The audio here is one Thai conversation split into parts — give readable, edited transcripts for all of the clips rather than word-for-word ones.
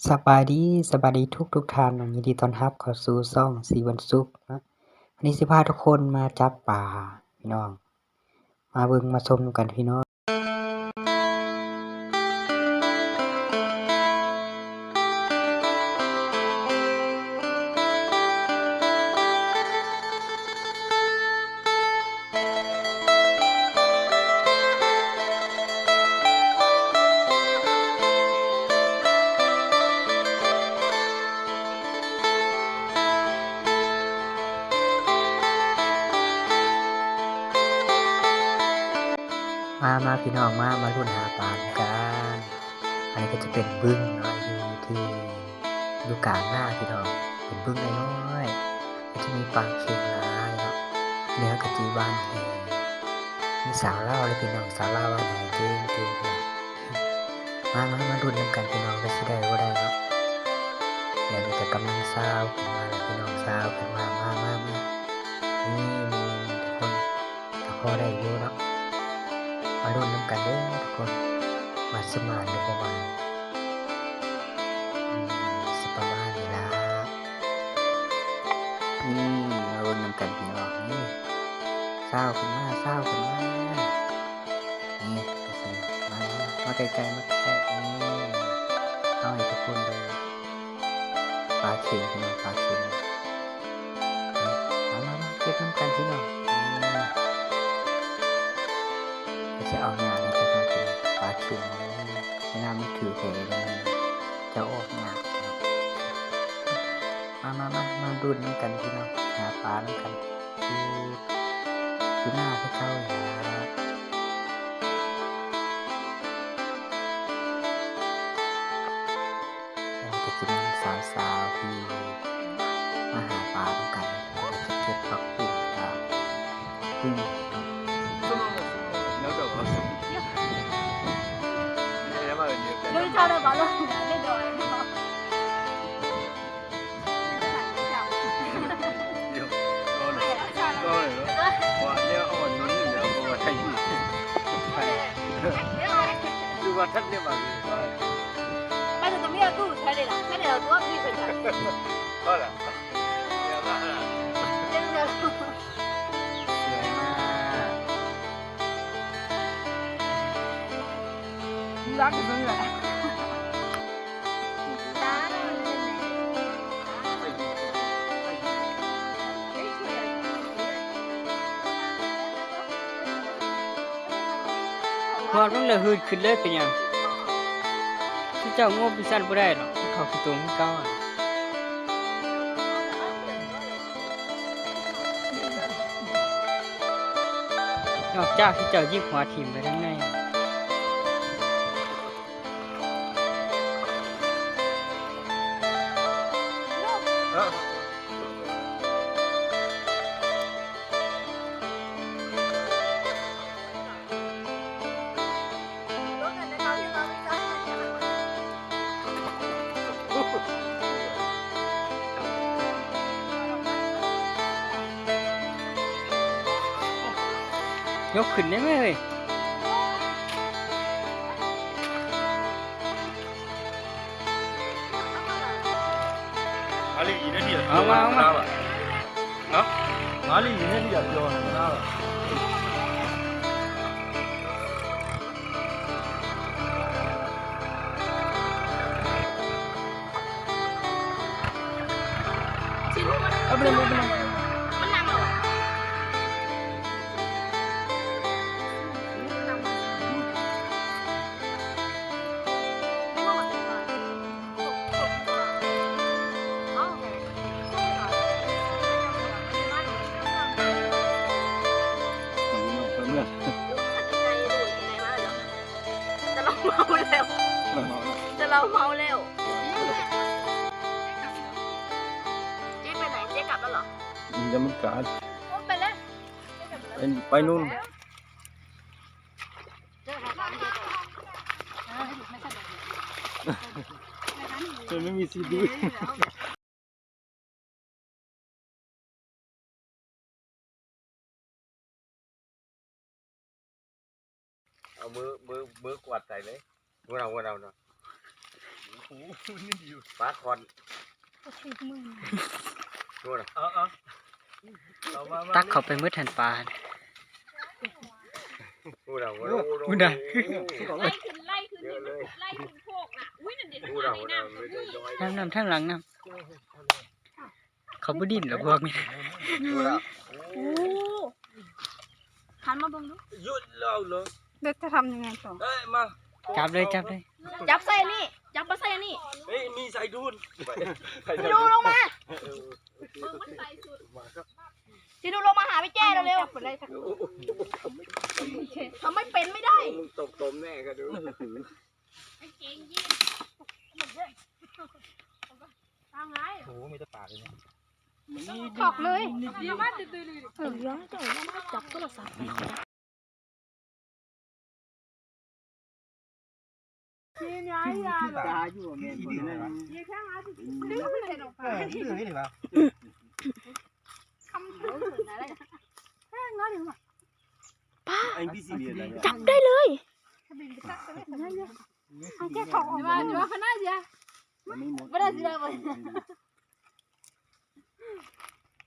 สบายดีทุกท่านยินดีต้อนรับเข้าสู่ช่องสีวันศุกร์เนาะวันนี้สิพาทุกคนมาจับปลาพี่น้องมาเบิ่งมาชมกันพี่น้องมาพี่น้องมาลุ้นหาปลากันอันนี้ก็จะเป็นบึ้งเนาะอยู่กลางหน้าพี่น้องเป็นบึ้งน้อยๆก็จะมีปลาเค็งหลายเนาะเนื้อกะจีบ้านแหมีสาวเล่าวเลยพี่น้องสาวเล่าวบ้านแหเก่งๆมาลุ้นนำกันพี่น้องว่าสิได้บ่ได้เนาะเดี๋ยวนี้จะกำลังซาวขึ้นมาแล้วพี่น้องซาวขึ้นมานี่ทุกคนถ้าพอได้อยู่เนาะมาลุ้นนำกันเด้อทุกคนมาสมานหรือบ่มาสิประมาณนี้ล่ะมาลุ้นนำกันพี่น้องนี่ซาวขึ้นมานี่ก็สิมาใกล้ๆนี่เอาให้ทุกคนเลยปลาเค็งพี่น้องปลาเค็งมาเก็บน้ำกันพี่น้องก็จะเอาเนี่ยนะจะมาเป็นปลาเค็งเวลามันถือแหเลยจะออกหนักมาดูน้ำกันพี่น้องหาปลาน้ำกันดูหน้าให้เขาอย่าจะกินสาวที่มาหาปลาน้ำกันจะเก็บผักบุ้งพึ่ง여기 차를 말랐는데 안 되죠? Bây giờ tụi mình cứ thế này là cái này là tôi đi phải thật. Lắc cái gì vậy? Hòn vẫn là hưขึ้นเลยเป็นหยังที่เจ้างบพิสันบ่ได้หรอกเขาคือตัวของเก่านอกจากที่เจ้ายิบหัวถิ่มไปทั้งในยกขึ้นได้ไหมเฮ้ยเอามา哪里有那点标很大了？ เอาไปเลย Mình nằm rồi. Lâu mau leo. Chị bên này chị cặp đó hả? ยังมันกัด Bên đấy. ไปนู่น จะไม่มีซีดี เอามือกวาดใส่เลยพวกเราเนาะ โอ้นี่ดีอยู่ ปลาคอน ก็ชิดมือ ดูนะ เอามา ตักเข้าไปมืดแทนปลา ดูนะ พูดได้ ไล่ขึ้นไล่ขึ้นไล่ขึ้นโคกน่ะอุ้ยนั่นเด็ด ดู หัว นะ ในน้ำ น้ำทั้งหลังน้ำเขาบ่ดิ้นหรอกพวกนี้ ดูนะ โอ้หันมาเบิ่งดู หยุดแล้วเหรอ เด็กจะทำยังไงต่อ เอ้ยมา จับเลยจับเลย จับใส่นี่จับมาใส่นี่ เฮ้ยมีสายดูน ดูลงมามึงมันใส่สุดจีดูลงมาหาพี่แจ้เร็วๆทำไม่เป็นไม่ได้ มึงตบแน่ก็ดู ไอ้เก่งยิ่งทางไง โอ้มีแต่ปากเลยเนี่ย ถอกเลยย้อนเจ้าย้อนจับโทรศัพท์นี่ไงยา ตาอยู่แม่นบ่ได้ นี่แค่มาถึงดึงไม่เห็นออกไป ดื้อนี่ดิว่า คำพูดอะไรแค่งั้นเองว่ะ ไอ้พี่สิเรียนอะไรเนี่ย จับได้เลยเอาแค่ถอกออกมาอยู่ว่าขนาดเดียว มันไม่หมด ไม่ได้สิเลย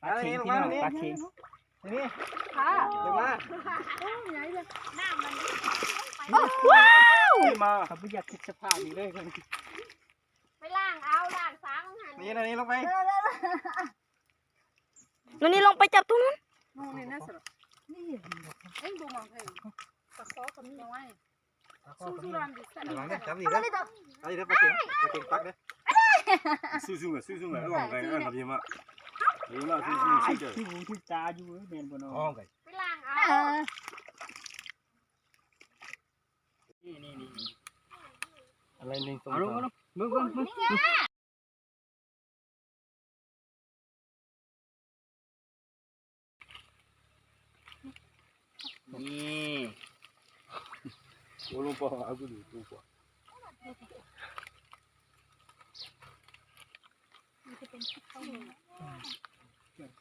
ปลาเค็งพี่น้องปลาเค็ง ค่ะ เดี๋ยวมา ไหนเลยหน้ามัน ว้าวมา เขาบ่อยากคิดสภาพนี้เลยคน ไปล้างเอาล้างซ้ำหัน นี่ลงไป นี่ลงไปจับตรงนั้นนู่นนี่น่าสนนี่เอ็งดูมองเห็นตะขอกับน้อยสู้ๆรันดิสัน หลังเนี่ยจับนี่เด้อไอ้เด้อปลาเค็งปักเด้อสู้ๆอ่ะลองไปครับพี่มาพี่มาสู้ๆเด้อ ที่หูที่ตาอยู่แม่นบ่เนาะ ห้องกัน ไปล้างเอา นี่ อะไรนึงตรง เอาลงเอาลงมึงนี่ โอ้ลงปอเอากูดูลงปอ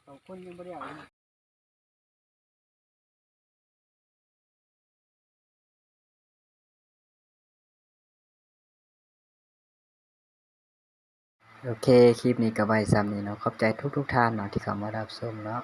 สองคนยังบ่ได้เอาเลย โอเค คลิปนี้ก็ไว้ซ้ำนี้เนาะขอบใจทุกท่านเนาะที่เข้ามารับชมเนาะ